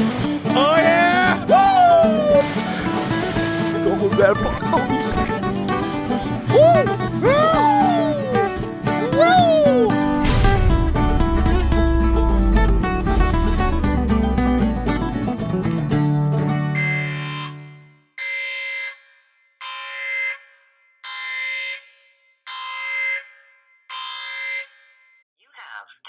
Oh yeah! Woo! It's almost that far. Holy shit! Woo! Woo! Woo!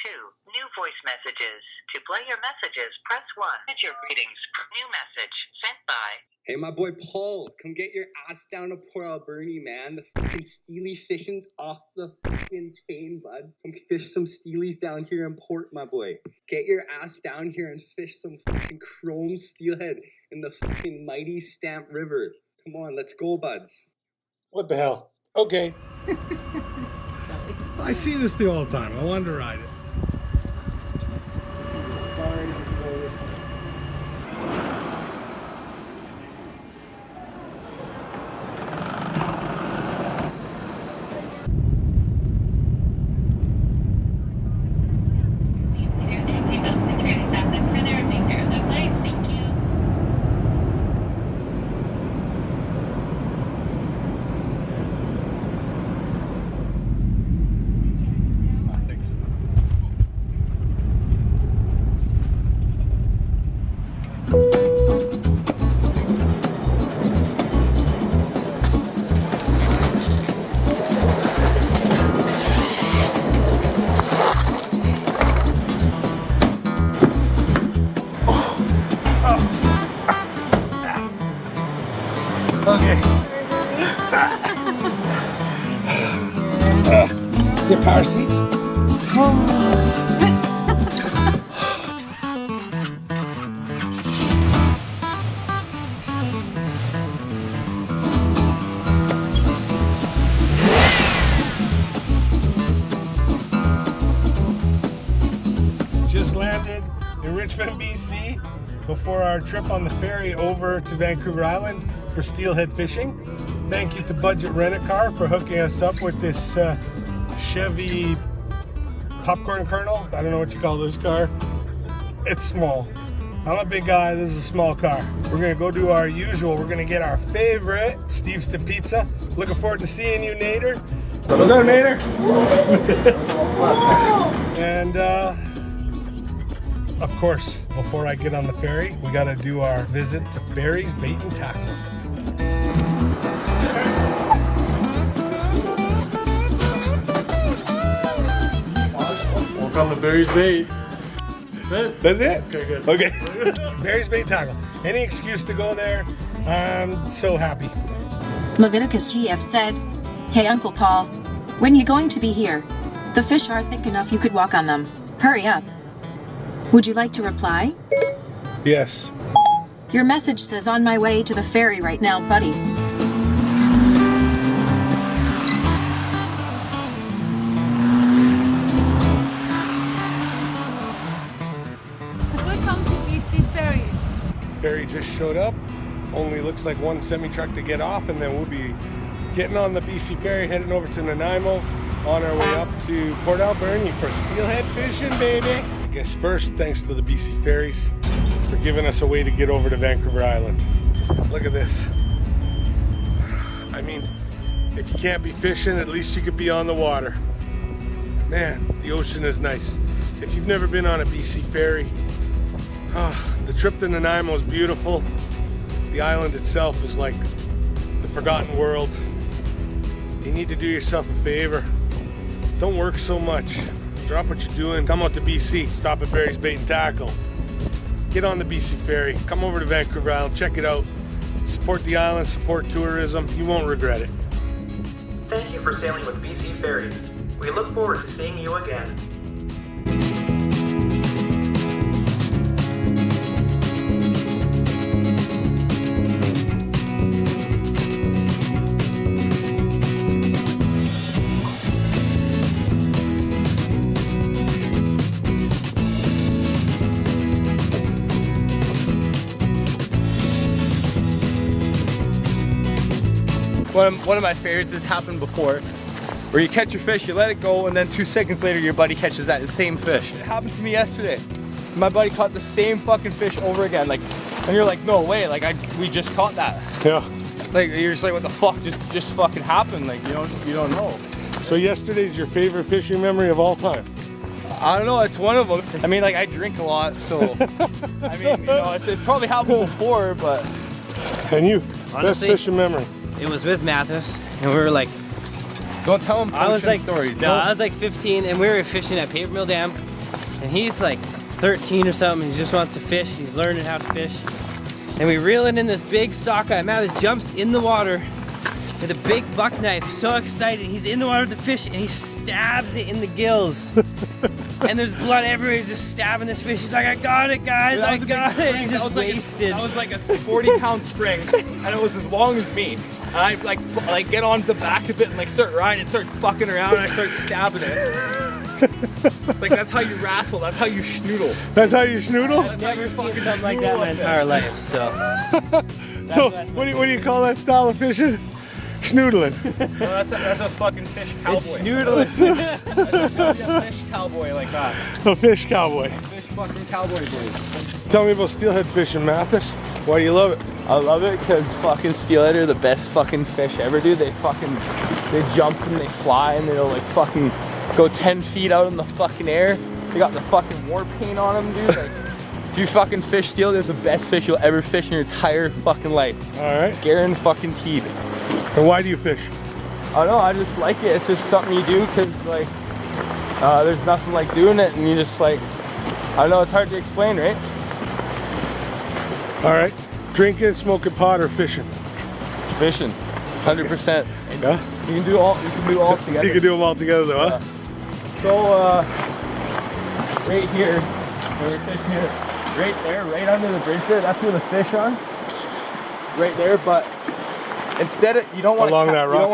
Two new voice messages. To play your messages, press 1. Get your greetings. New message sent by. Hey, my boy Paul, come get your ass down to Port Alberni, man. The fucking steely fishing's off the fucking chain, bud. Come fish some steelies down here in Port, my boy. Get your ass down here and fish some fucking chrome steelhead in the fucking mighty Stamp River. Come on, let's go, buds. What the hell? Okay. I see this thing all the time. I wanted to ride it. This is as far as you can go this way. Okay. The power seats. Just landed in Richmond, BC before our trip on the ferry over to Vancouver Island for steelhead fishing. Thank you to Budget Rent-A-Car for hooking us up with this Chevy popcorn kernel. I don't know what you call this car. It's small. I'm a big guy, this is a small car. We're gonna go do our usual. We're gonna get our favorite Steve's to Pizza. Looking forward to seeing you, Nader. What's up, Nader? And of course, before I get on the ferry, we gotta do our visit to Barry's Bait and Tackle. Walk on the Barry's Bait. That's it. That's it? Okay, good. Okay. Barry's Bait and Tackle. Any excuse to go there, I'm so happy. Leviticus GF said, "Hey Uncle Paul, when you going to be here? The fish are thick enough you could walk on them. Hurry up." Would you like to reply? Yes. Your message says on my way to the ferry right now, buddy. Welcome to BC Ferries. Ferry just showed up. Only looks like one semi-truck to get off, and then we'll be getting on the BC ferry, heading over to Naniamo, on our way up to Port Alberni for steelhead fishing, baby. I guess first, thanks to the BC Ferries for giving us a way to get over to Vancouver Island. Look at this. I mean, if you can't be fishing, at least you could be on the water. Man, the ocean is nice. If you've never been on a BC ferry, the trip to Naniamo is beautiful. The island itself is like the forgotten world. You need to do yourself a favor. Don't work so much. Drop what you're doing, come out to BC, stop at Barry's Bait and Tackle. Get on the BC ferry, come over to Vancouver Island, check it out. Support the island, support tourism, you won't regret it. Thank you for sailing with BC Ferries. We look forward to seeing you again. One of my favorites has happened before, where you catch a fish, you let it go, and then 2 seconds later your buddy catches that same fish. It happened to me yesterday. My buddy caught the same fucking fish over again. Like, and you're like, no way. Like, we just caught that. Yeah. Like, you're just like, what the fuck just fucking happened? Like, you don't know. So yesterday's your favorite fishing memory of all time? I don't know, it's one of them. I mean, like, I drink a lot, so I mean, you know, it's probably happened before, but. And you, honestly, best fishing memory? It was with Mathis, and we were like, don't tell him I was like stories. No, I was like 15, and we were fishing at Paper Mill Dam, and he's like 13 or something. He just wants to fish. He's learning how to fish, and we reel in this big sockeye. Mathis jumps in the water with a big buck knife, so excited. He's in the water with the fish, and he stabs it in the gills. And there's blood everywhere. He's just stabbing this fish. He's like, I got it, guys. I got it. He's just wasted. That was like a 40-pound string, and it was as long as me. And I like get on the back of it and like start riding and start fucking around, and I start stabbing it. Like, that's how you wrestle. That's how you schnoodle. That's how you schnoodle? I've never seen something like that in my entire life. So. So what do you call that style of fishing? Schnoodling. No, that's a fucking fish cowboy. It's schnoodling. That's a fish cowboy like that. A fish cowboy. Fish fucking cowboy boy. Tell me about steelhead fishing, Mathis. Why do you love it? I love it because fucking steelhead are the best fucking fish ever, dude. They jump and they fly and they'll like fucking go 10 feet out in the fucking air. They got the fucking war paint on them, dude. Like, if you fucking fish steelhead, it's the best fish you'll ever fish in your entire fucking life. All right. Guaranteed. And why do you fish? I don't know, I just like it. It's just something you do because like there's nothing like doing it, and you just like, I don't know, it's hard to explain, right? All right. Drinking, smoking pot, or fishing? Fishing, 100%. Yeah. You can do all together. You can do them all together, though, huh? So right here, where we're fishing here, right there, right under the bridge there, that's where the fish are. Right there, but instead of, you don't want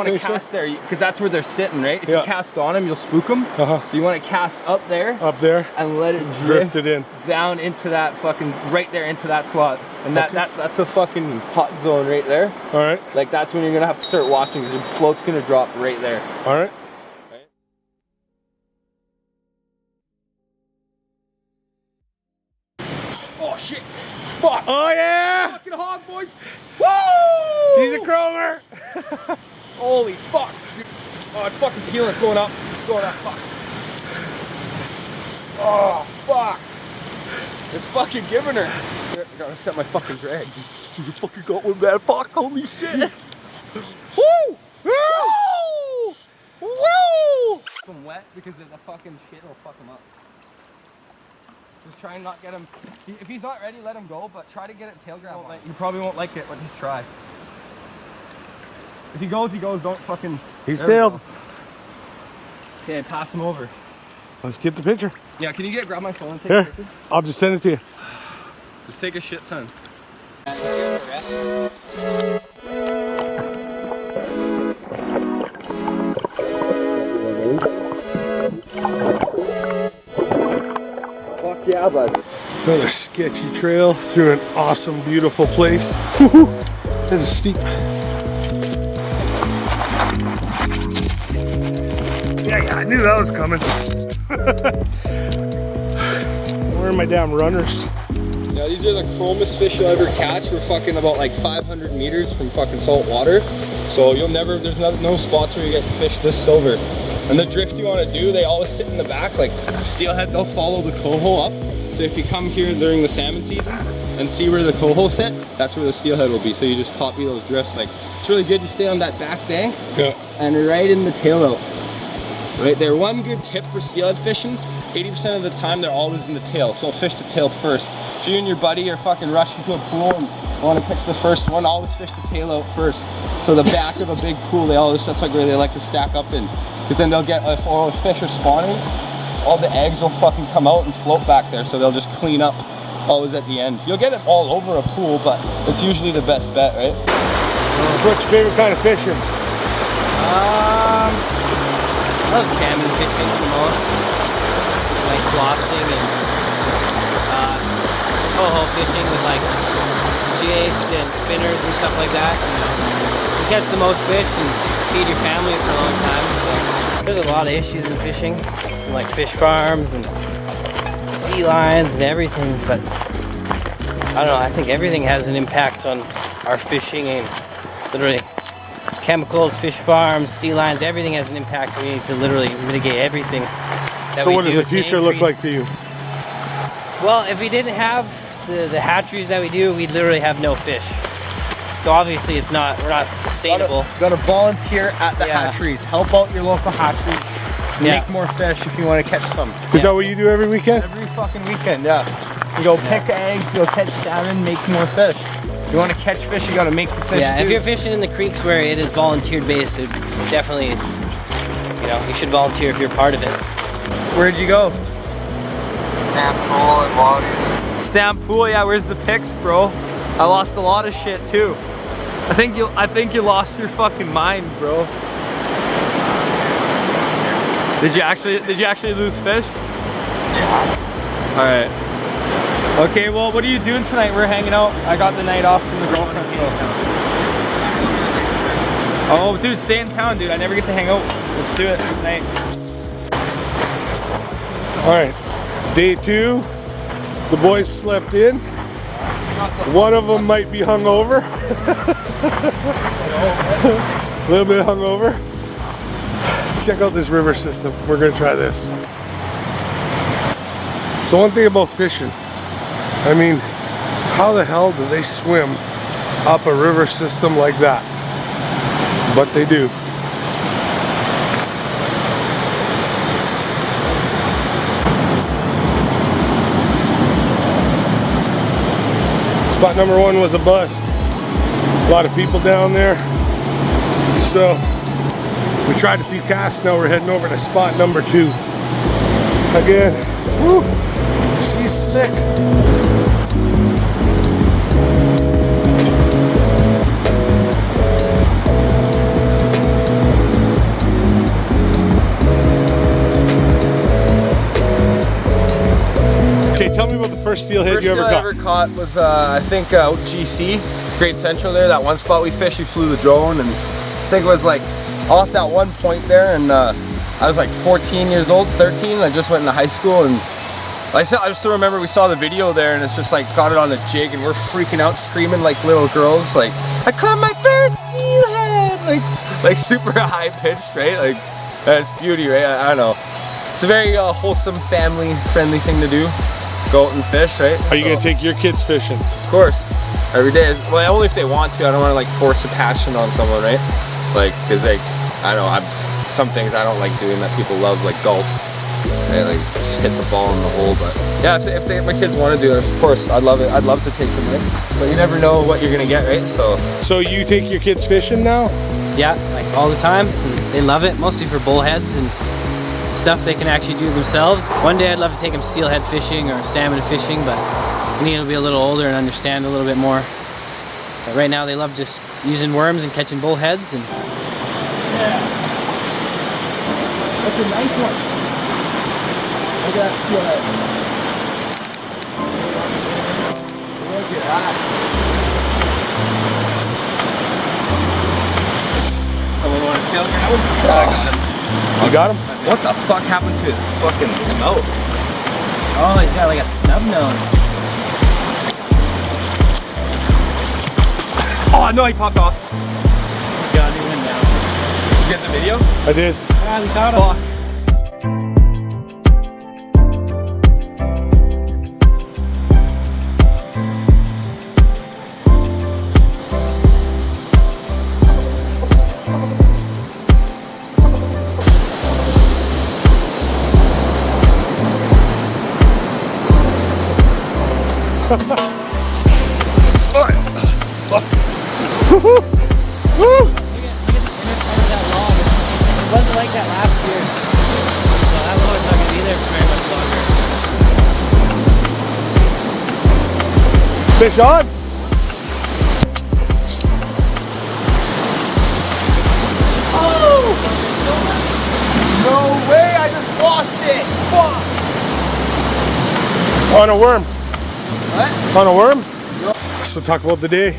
to cast there because that's where they're sitting, right? If you cast on them, you'll spook them. So you want to cast up there, and let it drift it in down into that fucking right there into that slot, and that's a fucking hot zone right there. All right. Like that's when you're gonna have to start watching because the float's gonna drop right there. All right. Oh shit! Fuck! Oh yeah! Fucking hog, boys! Woo! He's a chromer! Holy fuck! Oh, it's fucking peeling. It's going up. It's going up. Fuck. Oh, fuck. It's fucking giving her. I gotta set my fucking drag. You fucking got one, man. Fuck, holy shit. Woo! Woo! Woo! I'm wet because of the fucking shit will fuck him up. Just try and not get him. If he's not ready, let him go, but try to get it tail grab. You probably won't like it, but just try. If he goes, he goes. Don't fucking. He's tailed. Okay, pass him over. Let's get the picture. Yeah, can you grab my phone and take Here, a picture? I'll just send it to you. Just take a shit ton. Fuck yeah, bud. Another sketchy trail through an awesome, beautiful place. This is steep. Yeah, I knew that was coming. Where are my damn runners? Yeah, these are the chromest fish you'll ever catch. We're fucking about like 500 meters from fucking salt water. So you'll never, there's no spots where you get fish this silver. And the drift you want to do, they always sit in the back. Like steelhead, they'll follow the coho up. So if you come here during the salmon season and see where the coho sit, that's where the steelhead will be. So you just copy those drifts. Like it's really good. You stay on that back bank and right in the tail out. Right there. One good tip for steelhead fishing, 80% of the time they're always in the tail. So fish the tail first. If you and your buddy are fucking rushing to a pool and want to pick the first one, always fish the tail out first. So the back of a big pool, that's like where they like to stack up in. Because then they'll get, if all the fish are spawning, all the eggs will fucking come out and float back there. So they'll just clean up always at the end. You'll get it all over a pool, but it's usually the best bet, right? What's your favorite kind of fishing? I love salmon fishing the most. Like flossing and coho fishing with like jigs and spinners and stuff like that. You catch the most fish and feed your family for a long time. So there's a lot of issues in fishing, and like fish farms and sea lions and everything, but I don't know, I think everything has an impact on our fishing, and literally chemicals, fish farms, sea lions, everything has an impact. We need to literally mitigate everything. So what does the future look like to you? Well, if we didn't have the hatcheries that we do, we'd literally have no fish. So obviously we're not sustainable. Gotta volunteer at the hatcheries. Help out your local hatcheries. Make more fish if you want to catch some. Is that what you do every weekend? Every fucking weekend, yeah. You go pick eggs, you go catch salmon, make more fish. You want to catch fish, you gotta make the fish. Yeah, too. if you're fishing in the creeks where it is volunteer based, it definitely, you know, you should volunteer if you're part of it. Where'd you go? Stamp pool and water. Stamp pool, yeah. Where's the pics, bro? I lost a lot of shit too. I think you lost your fucking mind, bro. Did you actually lose fish? Yeah. All right. Okay, well, what are you doing tonight? We're hanging out. I got the night off from the girlfriend. Oh, dude, stay in town, dude. I never get to hang out. Let's do it tonight. All right, day 2. The boys slept in. One of them might be hungover. A little bit hungover. Check out this river system. We're gonna try this. So one thing about fishing, I mean, how the hell do they swim up a river system like that? But they do. Spot number 1 was a bust. A lot of people down there. So we tried a few casts. Now we're heading over to spot number 2. Again, woo, she's slick. Okay, tell me about the first steelhead you ever caught. First steelhead I ever caught was, I think, out GC, Great Central there. That one spot we fished, we flew the drone, and I think it was like off that one point there, and I was like 14 years old, 13. I just went into high school, and I still remember we saw the video there, and it's just like got it on a jig, and we're freaking out, screaming like little girls, like, I caught my first steelhead, like super high pitched, right? Like, that's beauty, right? I don't know. It's a very wholesome, family-friendly thing to do. Go out and fish, right? Are you gonna take your kids fishing? Of course, every day. Well, only if they want to. I don't want to like force a passion on someone, right? Like, cause like, I don't know, some things I don't like doing that people love, like golf. Right? Like, just hit the ball in the hole. But yeah, if my kids want to do it, of course, I'd love it. I'd love to take them, right? But you never know what you're gonna get, right? So you take your kids fishing now? Yeah, like all the time. They love it, mostly for bullheads and stuff they can actually do themselves. One day I'd love to take them steelhead fishing or salmon fishing, but we need to be a little older and understand a little bit more. But right now they love just using worms and catching bullheads. And yeah, that's a nice one. Look at that steelhead. Look at that. Someone want to steelhead? I got him. You got him? What the fuck happened to his fucking mouth? oh, he's got like a snub nose. Oh no, he popped off. He's got a new one now. Did you get the video? I did. Yeah, we caught him. It wasn't like that last year, so that log's not going to be there for very much longer. Fish on? Oh! No way, I just lost it! Fuck! On a worm. What? On a worm? So talk about the day.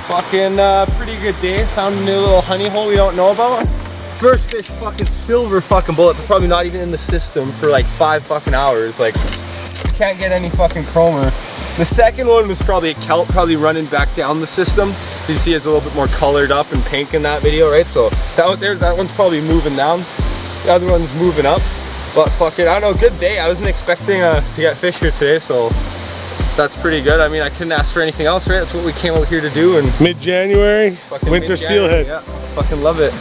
Fucking pretty good day. Found a new little honey hole we don't know about. First fish, fucking silver fucking bullet, but probably not even in the system for like 5 fucking hours. Like, can't get any fucking chromer. The second one was probably a kelp, probably running back down the system. You see it's a little bit more colored up and pink in that video, right? So that one's probably moving down. The other one's moving up. But fucking, I don't know, good day. I wasn't expecting to get fish here today, so that's pretty good. I mean, I couldn't ask for anything else, right? That's what we came out here to do. And Mid-January, winter steelhead. Yeah, fucking love it.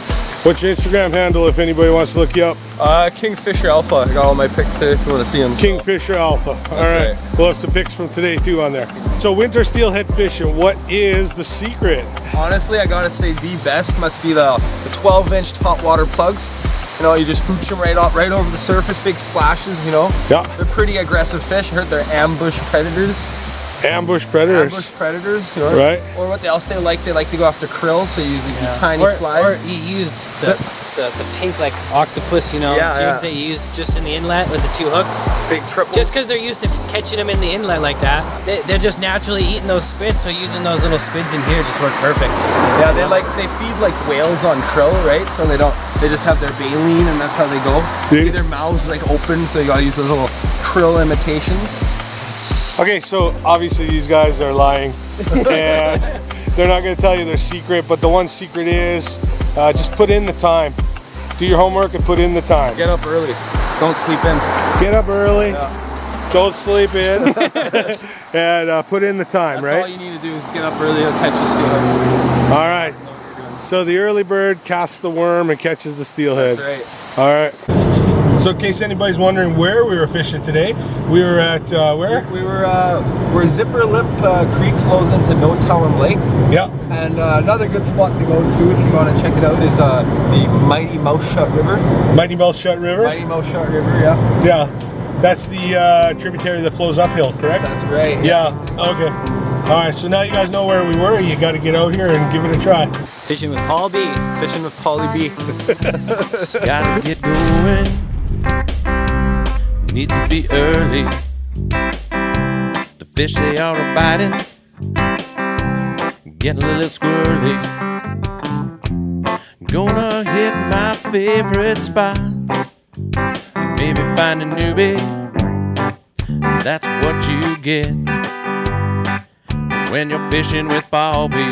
What's your Instagram handle if anybody wants to look you up? Kingfisher Alpha. I got all my pics there if you want to see them. Kingfisher Alpha. All right. We'll have some pics from today too on there. So winter steelhead fishing, what is the secret? Honestly, I gotta say the best must be the 12-inch top water plugs. You know, you just hooch them right over the surface, big splashes, you know. Yeah. They're pretty aggressive fish. I heard they're ambush predators. Ambush predators. Ambush predaters, you know. Right. Or what else they like to go after krill, so you use the tiny flies. Or you use the pink like octopus, you know, jigs that you use just in the inlet with the 2 hooks. Big triple. Just because they're used to catching them in the inlet like that, they're just naturally eating those squids, so using those little squids in here just work perfect. Yeah, they feed like whales on krill, right? So they just have their baleen and that's how they go. See their mouths like open, so you gotta use those little krill imitations. Okay, so obviously these guys are lying and they're not going to tell you their secret, but the one secret is just put in the time. Do your homework and put in the time. Get up early. Don't sleep in. Get up early. Yeah. Don't sleep in. And put in the time, right? All you need to do is get up early and catch the steelhead. All right. So the early bird casts the worm and catches the steelhead. That's right. All right. So in case anybody's wondering where we were fishing today, we were at where? We were where Zipper Lip Creek flows into No Tellum Lake. Yeah. And another good spot to go to if you want to check it out is the Mighty Mouse Shut River. Mighty Mouse Shut River? Mighty Mouse Shut River, yeah. Yeah. That's the tributary that flows uphill, correct? That's right. Yeah. Okay. All right. So now you guys know where we were. You got to get out here and give it a try. Fishing with Paul B. Fishing with Paulie B. Gotta get going. Need to be early. The fish they are biting, getting a little squirrely. Gonna hit my favorite spots, maybe find a newbie. That's what you get when you're fishing with Paul B.